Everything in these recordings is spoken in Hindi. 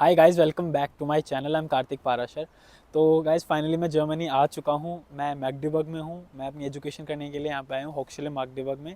Hi guys, welcome back to my channel. I am Kartik Parashar. तो गाइस फाइनली मैं जर्मनी आ चुका हूँ। मैं मैग्डेबर्ग में हूँ। मैं अपनी एजुकेशन करने के लिए यहाँ पे आया हूँ, होक्सले मैग्डेबर्ग में।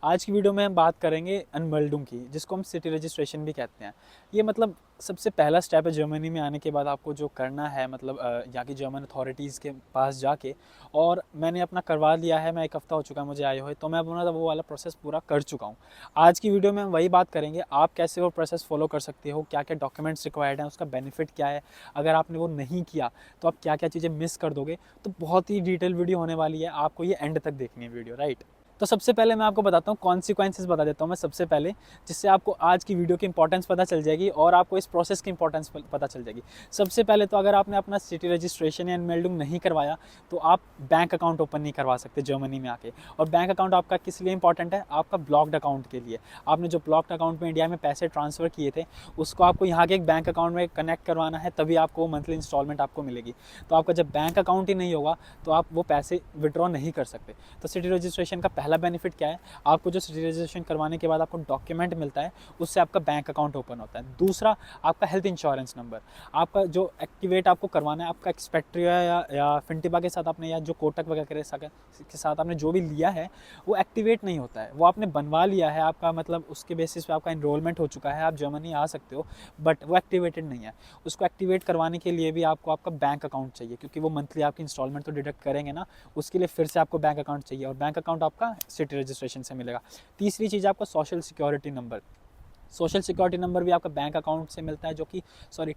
आज की वीडियो में हम बात करेंगे अनमेल्डुंग की, जिसको हम सिटी रजिस्ट्रेशन भी कहते हैं। ये मतलब सबसे पहला स्टेप है जर्मनी में आने के बाद आपको जो करना है, मतलब यहाँ की जर्मन अथॉरिटीज़ के पास जाके। और मैंने अपना करवा लिया है। मैं 1 हफ़्ता हो चुका है मुझे आए हुए, तो मैं अपना वो वाला प्रोसेस पूरा कर चुका हूँ। आज की वीडियो में हम वही बात करेंगे, आप कैसे वो प्रोसेस फॉलो कर सकते हो, क्या क्या डॉक्यूमेंट्स रिक्वायर्ड हैं, उसका बेनिफिट क्या है, अगर आपने वो नहीं किया तो आप क्या क्या चीज़ें मिस कर दोगे। तो बहुत ही डिटेल वीडियो होने वाली है, आपको ये एंड तक देखनी है वीडियो, राइट। तो सबसे पहले मैं आपको बताता हूँ कॉन्सिक्वेंसेस बता देता हूँ मैं सबसे पहले, जिससे आपको आज की वीडियो की इंपॉर्टेंस पता चल जाएगी और आपको इस प्रोसेस की इंपॉर्टेंस पता चल जाएगी। सबसे पहले तो अगर आपने अपना सिटी रजिस्ट्रेशन या एनमेल्डिंग नहीं करवाया तो आप बैंक अकाउंट ओपन नहीं करवा सकते जर्मनी में आके। और बैंक अकाउंट आपका किस लिए इंपॉर्टेंट है? आपका ब्लॉक्ड अकाउंट के लिए। आपने जो ब्लॉक्ड अकाउंट में इंडिया में पैसे ट्रांसफ़र किए थे, उसको आपको यहाँ के एक बैंक अकाउंट में कनेक्ट करवाना है, तभी आपको मंथली इंस्टॉलमेंट आपको मिलेगी। तो आपका जब बैंक अकाउंट ही नहीं होगा तो आप वो पैसे विड्रॉ नहीं कर सकते। तो सिटी रजिस्ट्रेशन का पहला बेनिफिट क्या है? आपको जो सिटी रजिस्ट्रेशन करवाने के बाद आपको डॉक्यूमेंट मिलता है, उससे आपका बैंक अकाउंट ओपन होता है। दूसरा, आपका हेल्थ इंश्योरेंस नंबर। आपका जो एक्टिवेट आपको करवाना है, आपका एक्सपेक्ट्रिया या फिनटिबा के साथ आपने, या जो कोटक वगैरह के साथ आपने जो भी लिया है, वो एक्टिवेट नहीं होता है। वो आपने बनवा लिया है, आपका मतलब उसके बेसिस पे आपका इनरोलमेंट हो चुका है, आप जर्मनी आ सकते हो, बट वो एक्टिवेटेड नहीं है। उसको एक्टिवेट करवाने के लिए भी आपको आपका बैंक अकाउंट चाहिए, क्योंकि वो मंथली आपकी इंस्टॉलमेंट तो डिडक्ट करेंगे ना, उसके लिए फिर से आपको बैंक अकाउंट चाहिए, और बैंक अकाउंट आपका सिटी रजिस्ट्रेशन से मिलेगा। तीसरी चीज़ आपका social security number. Social security number भी आपका बैंक अकाउंट से मिलता है, जो कि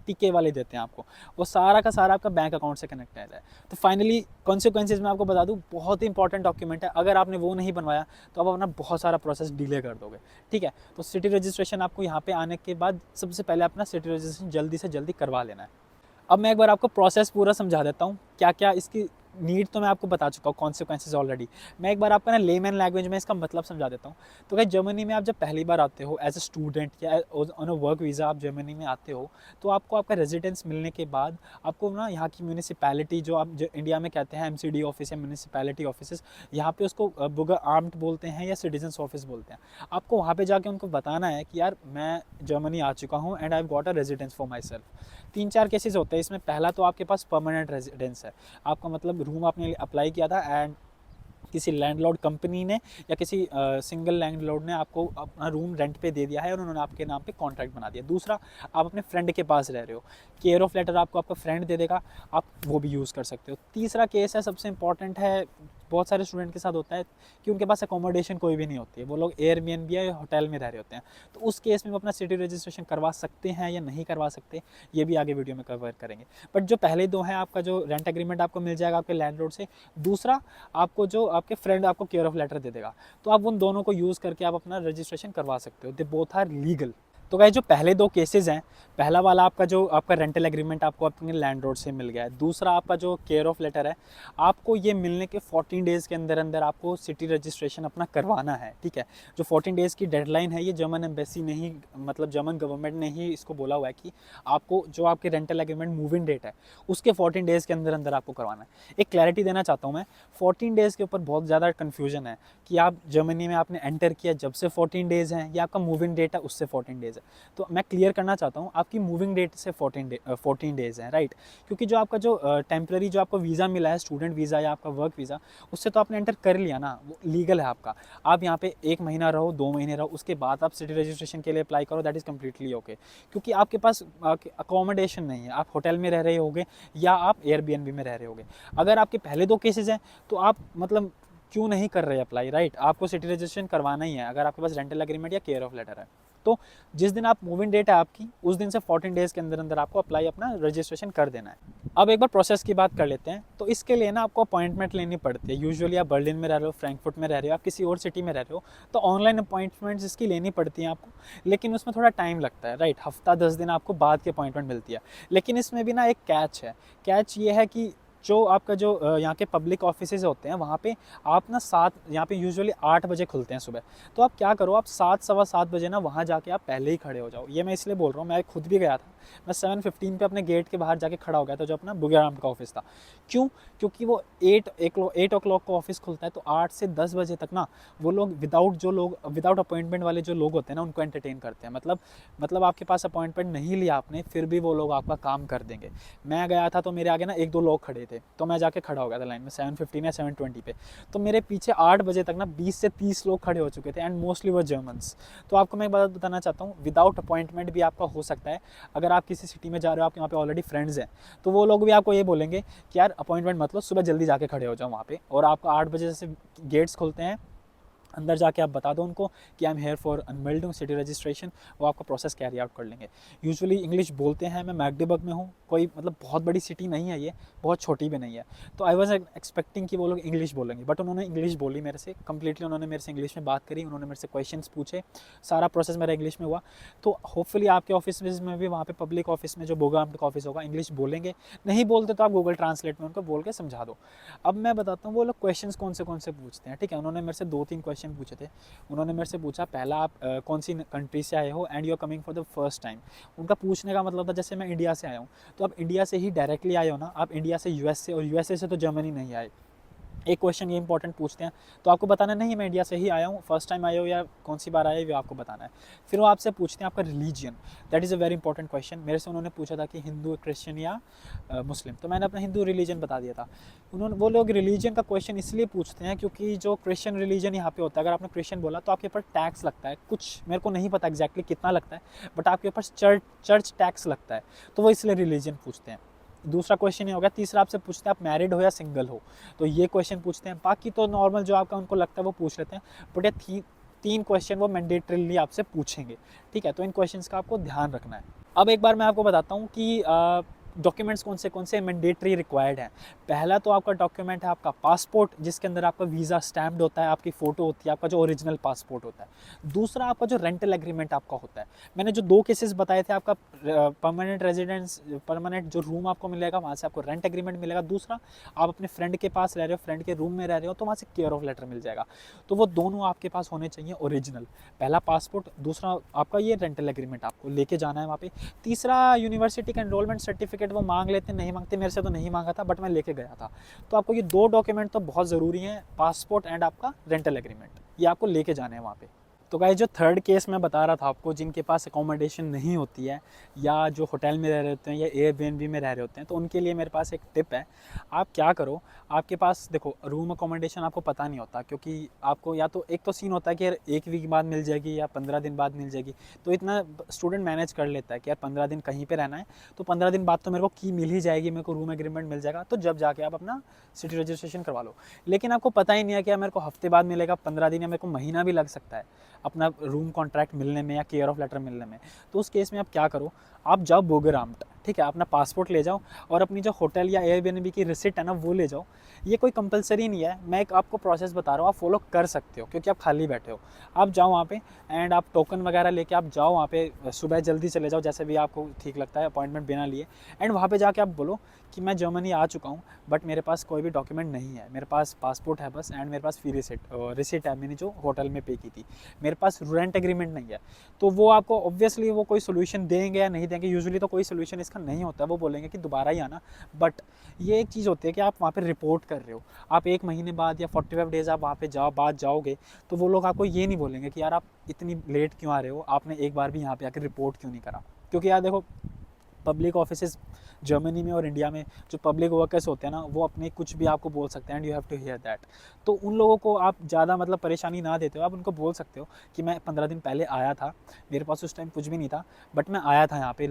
टीके वाले देते हैं आपको। वो सारा का सारा आपका बैंक अकाउंट से कनेक्टेड है। तो फाइनली कॉन्सिक्वेंसेज मैं आपको बता दूं, बहुत ही इंपॉर्टेंट डॉक्यूमेंट है। अगर आपने वो नहीं बनवाया तो आप अपना बहुत सारा प्रोसेस डिले कर दोगे, ठीक है। तो सिटी रजिस्ट्रेशन आपको यहाँ पे आने के बाद सबसे पहले अपना सिटी रजिस्ट्रेशन जल्दी से जल्दी करवा लेना है। अब मैं एक बार आपको प्रोसेस पूरा समझा देता हूँ, क्या क्या इसकी नीड तो मैं आपको बता चुका हूँ, कॉन्सिक्वेंसेज ऑलरेडी। मैं एक बार आपको ना लेमैन लैंग्वेज में इसका मतलब समझा देता हूँ। तो क्या, जर्मनी में आप जब पहली बार आते हो एज ए स्टूडेंट या ऑन अ वर्क वीज़ा आप जर्मनी में आते हो, तो आपको आपका रेजिडेंस मिलने के बाद आपको ना यहाँ की म्यूनिसिपैलिटी, जो इंडिया में कहते हैं एमसीडी ऑफिस या म्यूनिसिपैलिटी ऑफिस, यहाँ पे उसको बुगर आर्म्ड बोलते हैं या सिटीजन्स ऑफिस बोलते हैं। आपको वहाँ पे जाके उनको बताना है कि यार मैं जर्मनी आ चुका हूँ and I have got a residence for my self. 3-4 cases होते हैं इसमें। पहला तो आपके पास परमानेंट रेजिडेंस है, आपका मतलब रूम आपने अप्लाई किया था एंड किसी लैंडलॉर्ड कंपनी ने या किसी सिंगल लैंडलॉर्ड ने आपको अपना रूम रेंट पे दे दिया है और उन्होंने आपके नाम पे कॉन्ट्रैक्ट बना दिया। दूसरा, आप अपने फ्रेंड के पास रह रहे हो, केयर ऑफ लेटर आपको आपका फ्रेंड दे देगा, आप वो भी यूज़ कर सकते हो। तीसरा केस है, सबसे इंपॉर्टेंट है, बहुत सारे स्टूडेंट के साथ होता है कि उनके पास एकोमोडेशन कोई भी नहीं होती है, वो लोग एयरबीएनबी या होटल में रह रहे होते हैं। तो उस केस में वो अपना सिटी रजिस्ट्रेशन करवा सकते हैं या नहीं करवा सकते, ये भी आगे वीडियो में कवर करेंगे। बट जो पहले दो हैं, आपका जो रेंट एग्रीमेंट आपको मिल जाएगा आपके लैंडलॉर्ड से, दूसरा आपको जो आपके फ्रेंड आपको केयर ऑफ लेटर दे देगा, तो आप उन दोनों को यूज़ करके आप अपना रजिस्ट्रेशन करवा सकते हो। They both are legal. तो गाइस, जो पहले दो केसेस हैं, पहला वाला आपका जो आपका रेंटल एग्रीमेंट आपको अपने लैंडलॉर्ड से मिल गया है, दूसरा आपका जो केयर ऑफ लेटर है, आपको ये मिलने के 14 डेज़ के अंदर अंदर आपको सिटी रजिस्ट्रेशन अपना करवाना है, ठीक है। जो 14 डेज़ की डेडलाइन है, ये जर्मन एम्बेसी ने ही, मतलब जर्मन गवर्नमेंट ने ही इसको बोला हुआ है कि आपको जो आपके rental agreement move in date है, उसके 14 डेज़ के अंदर अंदर आपको करवाना है। एक क्लैरिटी देना चाहता हूँ मैं, 14 डेज़ के ऊपर बहुत ज़्यादा कन्फ्यूजन है कि आप जर्मनी में आपने एंटर किया जब से 14 डेज़ हैं, या आपका मूविंग डेट है उससे 14 डेज़ है। तो मैं क्लियर करना चाहता हूँ, आपकी मूविंग डेट से 14 डेज़ है, राइट। क्योंकि जो आपका जो टेम्प्रेरी जो आपको वीज़ा मिला है, स्टूडेंट वीज़ा या आपका वर्क वीज़ा, उससे तो आपने एंटर कर लिया ना, वो लीगल है आपका। आप यहाँ पे 1 महीना रहो, 2 महीने रहो, उसके बाद आप सिटी रजिस्ट्रेशन के लिए अप्लाई करो, दैट इज़ कम्प्लीटली ओके। क्योंकि आपके पास अकोमोडेशन नहीं है, आप होटल में रह रहे होगे या आप एयरबीएनबी में रह रहे होगे। अगर आपके पहले दो केसेज हैं तो आप मतलब क्यों नहीं कर रहे अप्लाई, राइट। आपको सिटी रजिस्ट्रेशन करवाना ही है अगर आपके पास रेंटल एग्रीमेंट या केयर ऑफ लेटर है। तो जिस दिन आप मूविंग डेट है आपकी, उस दिन से 14 डेज़ के अंदर अंदर आपको अप्लाई अपना रजिस्ट्रेशन कर देना है। अब एक बार प्रोसेस की बात कर लेते हैं। तो इसके लिए ना आपको अपॉइंटमेंट लेनी पड़ती है। यूजुअली आप बर्लिन में रह रहे हो, फ्रैंकफर्ट में रह रहे हो, आप किसी और सिटी में रह रहे हो, तो ऑनलाइन अपॉइंटमेंट्स इसकी लेनी पड़ती हैं आपको, लेकिन उसमें थोड़ा टाइम लगता है, राइट। हफ्ता 10 दिन आपको बाद की अपॉइंटमेंट मिलती है। लेकिन इसमें भी ना एक कैच है। कैच ये है कि जो आपका जो यहाँ के पब्लिक ऑफिसेज होते हैं वहाँ पे आप ना 7 यहाँ पे यूजुअली 8 बजे खुलते हैं सुबह। तो आप क्या करो, आप 7 सवा 7 बजे ना वहाँ जाके आप पहले ही खड़े हो जाओ। ये मैं इसलिए बोल रहा हूँ, मैं खुद भी गया था। मैं 7:15 पे अपने गेट के बाहर जाके खड़ा हो गया था, जो अपना बुगियाराम का ऑफिस था। क्यों? क्योंकि वो 8 ओ क्लॉक को ऑफिस खुलता है, तो 8 से 10 बजे तक ना वो लोग विदाउट अपॉइंटमेंट वाले जो लोग होते हैं ना उनको एंटरटेन करते हैं। मतलब आपके पास अपॉइंटमेंट नहीं लिया आपने, फिर भी वो लोग आपका काम कर देंगे। मैं गया था तो मेरे आगे ना 1-2 लोग खड़े थे, तो मैं जाके खड़ा हो गया था लाइन में 7:15 या 7:20 पे। तो मेरे पीछे 8 बजे तक ना 20 से 30 लोग खड़े हो चुके थे, एंड मोस्टली वो जर्मन्स। तो आपको मैं एक बात बताना चाहता हूँ, विदाउट अपॉइंटमेंट भी आपका हो सकता है। अगर आप किसी सिटी में जा रहे हो, आपके वहाँ पे ऑलरेडी फ्रेंड्स हैं, तो वो लोग भी आपको ये बोलेंगे कि यार अपॉइंटमेंट मत लो, सुबह जल्दी जाके खड़े हो जाओ वहाँ पे। और आपका 8 बजे से गेट्स खुलते हैं, अंदर जाके आप बता दो उनको कि I am here for unbuilding city registration, वो आपका प्रोसेस कैरी आउट कर लेंगे। यूजुअली इंग्लिश बोलते हैं। मैं मैगडेबर्ग में हूँ, कोई मतलब बहुत बड़ी सिटी नहीं है ये, बहुत छोटी भी नहीं है। तो आई वॉज एक्सपेक्टिंग कि वो लोग इंग्लिश बोलेंगे, बट उन्होंने इंग्लिश बोली मेरे से कम्प्लीटली। उन्होंने मेरे से इंग्लिश में बात करी, उन्होंने मेरे से क्वेश्चंस पूछे, सारा प्रोसेस मेरा इंग्लिश में हुआ। तो होपफुली आपके ऑफिस में भी, वहाँ पे पब्लिक ऑफिस में जो बुगियाराम का ऑफिस होगा, इंग्लिश बोलेंगे। नहीं बोलते तो आप गूगल ट्रांसलेट में उनको बोल के समझा दो। अब मैं बताता हूँ वो लोग क्वेश्चंस कौन से पूछते हैं। ठीक है, उन्होंने मेरे से 2-3 क्वेश्चन पूछे थे। उन्होंने मेरे से पूछा, पहला आप कौन सी कंट्री से आए हो and you are coming for the first time. उनका पूछने का मतलब था जैसे मैं इंडिया से आया हूँ, तो आप इंडिया से ही डायरेक्टली आए हो ना, आप इंडिया से यूएसए, और यूएसए से तो जर्मनी नहीं आए। एक क्वेश्चन ये इंपॉर्टेंट पूछते हैं, तो आपको बताना नहीं मैं इंडिया से ही आया हूँ, फर्स्ट टाइम आए हो या कौन सी बार आए हो, आपको बताना है। फिर वो आपसे पूछते हैं आपका religion, that is a very important question. मेरे से उन्होंने पूछा था कि हिंदू, क्रिश्चियन या मुस्लिम, तो मैंने अपना हिंदू रिलीजन बता दिया था। वो लोग रिलीजन का क्वेश्चन इसलिए पूछते हैं क्योंकि जो क्रिश्चियन रिलीजन यहाँ पे होता है, अगर आपने क्रिश्चियन बोला तो आपके ऊपर टैक्स लगता है कुछ, मेरे को नहीं पता एग्जैक्टली कितना लगता है, बट आपके ऊपर चर्च टैक्स लगता है, तो वो इसलिए रिलीजन पूछते हैं। दूसरा क्वेश्चन ये हो गया। तीसरा आपसे पूछते हैं आप मैरिड हो या सिंगल हो, तो ये क्वेश्चन पूछते हैं। बाकी तो नॉर्मल जो आपका उनको लगता है वो पूछ लेते हैं, बट ये 3 क्वेश्चन वो मैंडेटरीली आपसे पूछेंगे। ठीक है, तो इन क्वेश्चंस का आपको ध्यान रखना है। अब एक बार मैं आपको बताता हूँ कि डॉक्यूमेंट्स कौन से मैंडेटरी रिक्वायर्ड हैं। पहला तो आपका डॉक्यूमेंट है आपका पासपोर्ट, जिसके अंदर आपका वीज़ा स्टैम्प्ड होता है, आपकी फ़ोटो होती है, आपका जो ओरिजिनल पासपोर्ट होता है। दूसरा आपका जो रेंटल एग्रीमेंट आपका होता है। मैंने जो 2 केसेस बताए थे, आपका परमानेंट रेजिडेंस, परमानेंट जो रूम आपको मिलेगा वहाँ से आपको रेंट एग्रीमेंट मिलेगा। दूसरा आप अपने फ्रेंड के पास रह रहे हो, फ्रेंड के रूम में रह रहे हो, तो वहाँ से केयर ऑफ लेटर मिल जाएगा। तो वो दोनों आपके पास होने चाहिए ओरिजिनल। पहला पासपोर्ट, दूसरा आपका ये रेंटल एग्रीमेंट आपको लेके जाना है वहाँ पे। तीसरा यूनिवर्सिटी का एनरोलमेंट सर्टिफिकेट वो मांग लेते, नहीं मांगते, मेरे से तो नहीं मांगा था, बट मैं लेके गया था। तो आपको ये 2 डॉक्यूमेंट तो बहुत ज़रूरी हैं, पासपोर्ट एंड आपका रेंटल एग्रीमेंट, ये आपको लेके जाने हैं वहाँ पे। तो गाइस जो थर्ड केस मैं बता रहा था आपको, जिनके पास अकोमोडेशन नहीं होती है या जो होटल में रह रहे होते हैं या एयरबीएनबी में रह रहे होते हैं, तो उनके लिए मेरे पास एक टिप है। आप क्या करो, आपके पास देखो रूम अकोमोडेशन आपको पता नहीं होता, क्योंकि आपको या तो एक तो सीन होता है कि यार 1 वीक बाद मिल जाएगी या 15 दिन बाद मिल जाएगी, तो इतना स्टूडेंट मैनेज कर लेता है कि यार 15 दिन कहीं पर रहना है, तो 15 दिन बाद तो मेरे को की मिल ही जाएगी, मेरे को रूम एग्रीमेंट मिल जाएगा, तो जब जाके आप अपना सिटी रजिस्ट्रेशन करवा लो। लेकिन आपको पता ही नहीं है कि यार मेरे को हफ्ते बाद मिलेगा, 15 दिन, या मेरे को महीना भी लग सकता है अपना रूम कॉन्ट्रैक्ट मिलने में या केयर ऑफ लेटर मिलने में। तो उस केस में आप क्या करो, आप जाओ बुगियाराम, ठीक है, अपना पासपोर्ट ले जाओ और अपनी जो होटल या एयरबीएनबी की रिसिट है ना वो ले जाओ। ये कोई कंपलसरी नहीं है, मैं एक आपको प्रोसेस बता रहा हूँ, आप फॉलो कर सकते हो क्योंकि आप खाली बैठे हो। आप जाओ वहाँ पे एंड आप टोकन वगैरह लेके आप जाओ वहाँ पे, सुबह जल्दी चले जाओ जैसे भी आपको ठीक लगता है, अपॉइंटमेंट बिना लिए। एंड वहाँ पे जाके आप बोलो कि मैं जर्मनी आ चुका हूँ, बट मेरे पास कोई भी डॉक्यूमेंट नहीं है, मेरे पास पासपोर्ट है बस, एंड मेरे पास फी रिसिट है, मैंने जो होटल में पे की थी, मेरे पास रेंट एग्रीमेंट नहीं है। तो वो आपको ऑब्वियसली वो कोई सोल्यूशन देंगे या नहीं देंगे, यूजुअली तो कोई सोल्यूशन इसका नहीं होता है, वो बोलेंगे कि दोबारा ही आना। बट ये एक चीज़ होती है कि आप वहाँ पे रिपोर्ट कर रहे हो, आप 1 महीने बाद या 45 डेज़ आप वहाँ पे जाओगे, तो वो लोग आपको ये नहीं बोलेंगे कि यार आप इतनी लेट क्यों आ रहे हो, आपने एक बार भी यहाँ पे आकर रिपोर्ट क्यों नहीं करा। क्योंकि यार देखो, पब्लिक ऑफिसेज जर्मनी में और इंडिया में जो पब्लिक वर्कर्स होते हैं ना, वो अपने कुछ भी आपको बोल सकते हैं and you have to hear that. तो उन लोगों को आप ज़्यादा मतलब परेशानी ना देते हो, आप उनको बोल सकते हो कि मैं 15 दिन पहले आया था, मेरे पास उस टाइम कुछ भी नहीं था, बट मैं आया था यहाँ पे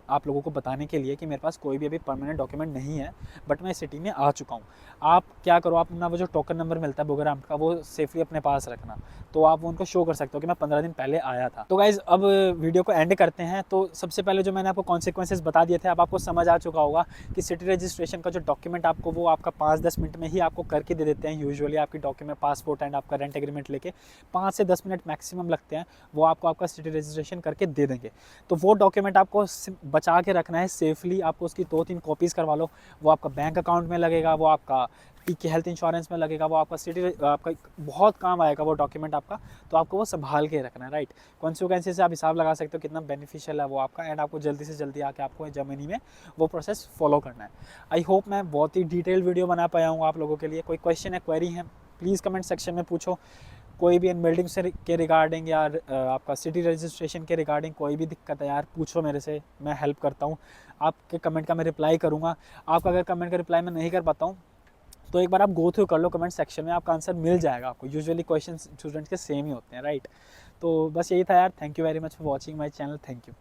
आप लोगों को बताने के लिए कि मेरे पास कोई भी अभी परमानेंट डॉक्यूमेंट नहीं है, बट मैं सिटी में आ चुका हूँ। आप क्या करो, आप अपना वो जो टोकन नंबर मिलता है बुगियाराम का, वो सेफली अपने पास रखना, तो आप वो उनको शो कर सकते हो कि मैं 15 दिन पहले आया था। तो गाइज़ अब वीडियो को एंड करते हैं। तो सबसे पहले जो मैंने आपको कॉन्सिक्वेंसेस बता दिए थे। अब आपको समझ आ चुका होगा कि सिटी रजिस्ट्रेशन का जो डॉक्यूमेंट आपको वो आपका 5-10 मिनट में ही आपको करके दे देते हैं। यूजुअली आपकी डॉक्यूमेंट पासपोर्ट एंड आपका रेंट एग्रीमेंट लेके 5 से 10 मिनट मैक्सिमम लगते हैं, वो आपको आपका सिटी रजिस्ट्रेशन करके दे देंगे। तो वो डॉक्यूमेंट आपको बचा के रखना है सेफली, आपको उसकी 2-3 कॉपीज़ करवा लो। वो आपका बैंक अकाउंट में लगेगा, वो आपका टीके हेल्थ इंश्योरेंस में लगेगा, वो आपका सिटी आपका बहुत काम आएगा वो डॉक्यूमेंट आपका। तो आपको वो संभाल के रखना है, राइट। कॉन्सिक्वेंसेस से आप हिसाब लगा सकते हो कितना बेनिफिशियल है वो आपका, एंड आपको जल्दी से जल्दी आके आपको जर्मनी में वो प्रोसेस फॉलो करना है। आई होप मैं बहुत ही डिटेल वीडियो बना पाया हूँ आप लोगों के लिए। कोई क्वेश्चन है, क्वेरी है, प्लीज़ कमेंट सेक्शन में पूछो। कोई भी अनबिल्डिंग से के रिगार्डिंग या आपका सिटी रजिस्ट्रेशन के रिगार्डिंग कोई भी दिक्कत है यार, पूछो मेरे से, मैं हेल्प करता हूँ। आपके कमेंट का मैं रिप्लाई करूँगा। आपका अगर कमेंट का रिप्लाई मैं नहीं कर पाता हूँ तो एक बार आप गो थ्रू कर लो कमेंट सेक्शन में, आपका आंसर मिल जाएगा आपको। यूजुअली क्वेश्चन स्टूडेंट्स के सेम ही होते हैं, राइट। तो बस यही था यार। Thank you very much for watching my channel. Thank you.